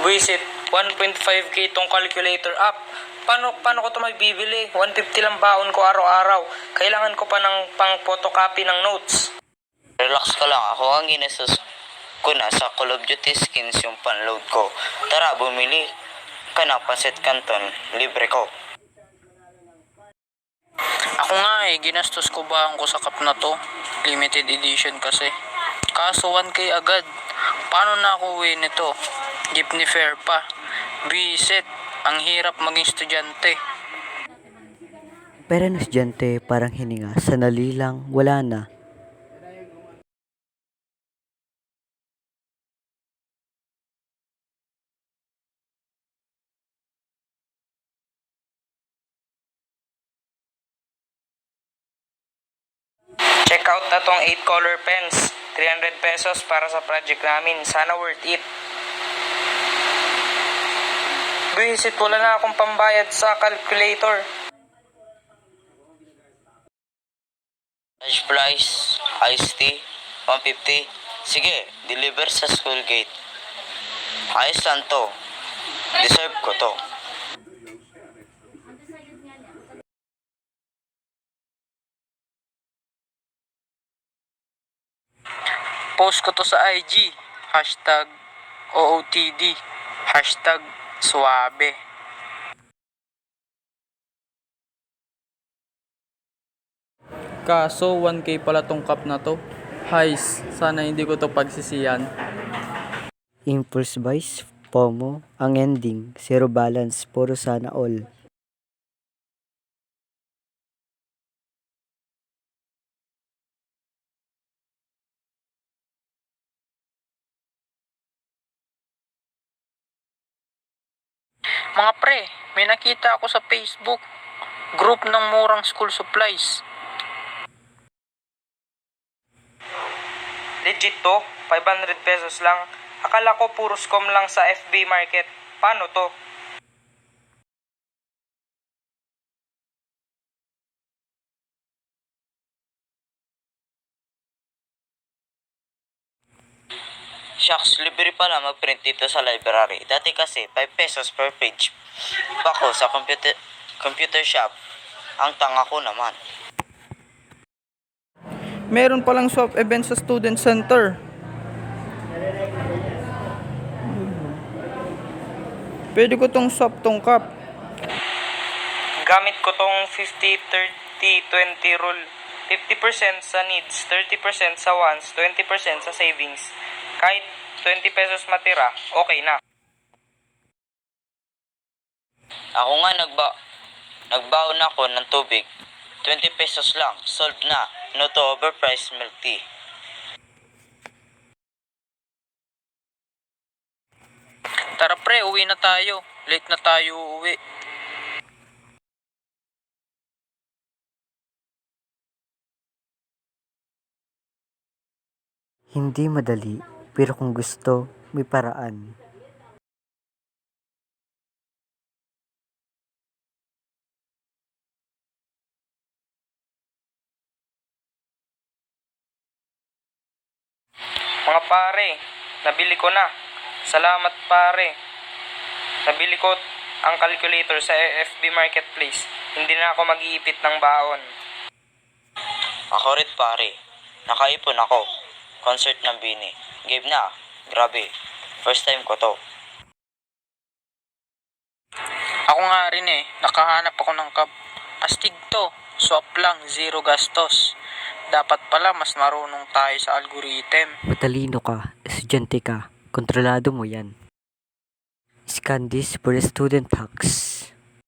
Buisit, 1.5k tong calculator app. Paano ko to magbibili? 150 lang baon ko araw-araw. Kailangan ko pa ng pang photocopy ng notes. Relax ka lang, ako ang ginastos ko na sa Call of Duty skins yung panload ko. Tara, bumili ka ng Pancit Canton, libre ko. Ako nga ginastos ko ba ko sa cup na to? Limited edition kasi. Kaso 1k agad. Paano na ako uwi nito? Jeepney fare pa. Visit, ang hirap maging estudyante. Pero ng estudyante parang hininga, sanali lang, wala na. Check out na tong 8 color pens. 300 pesos para sa project namin. Sana worth it. Visit, wala na akong pambayad sa calculator. Lunch price, iced tea, 150. Sige, deliver sa school gate. Ayos lang to. Deserve ko to. Post ko to sa IG. Hashtag OOTD. Hashtag suwabe. Kaso 1k pala tong cup na to. Hays, sana hindi ko to pagsisiyan. Impulse buys, FOMO, ang ending, zero balance, puro sana all. Mga pre, may nakita ako sa Facebook. Group ng murang school supplies. Legit to, 500 pesos lang. Akala ko puro scam lang sa FB Market. Paano to? Shucks, libre pala mag-print dito sa library. Dati kasi 5 pesos per page. Bako sa computer shop. Ang tanga ko naman. Meron palang swap event sa student center. Pwede ko tong swap tong cup. Gamit ko tong 50-30-20 rule. 50% sa needs, 30% sa wants, 20% sa savings. Kahit 20 pesos matira, okay na. Ako nga nagbaon ako ng tubig. 20 pesos lang, solved na. No to overpriced milk tea. Tara pre, uwi na tayo. Late na tayo uuwi. Hindi madali, pero kung gusto, may paraan. Mga pare, nabili ko na. Salamat pare. Nabili ko ang calculator sa FB Marketplace. Hindi na ako mag-iipit ng baon. Ako rin pare. Nakaipon ako. Concert ng Bini. Game na. Grabe. First time ko to. Ako nga rin nakahanap ako ng cup. Astig to. Swap lang, zero gastos. Dapat pala mas marunong tayo sa algorithm. Matalino ka, estudyante ka, kontrolado mo yan. Scan this for the student hacks.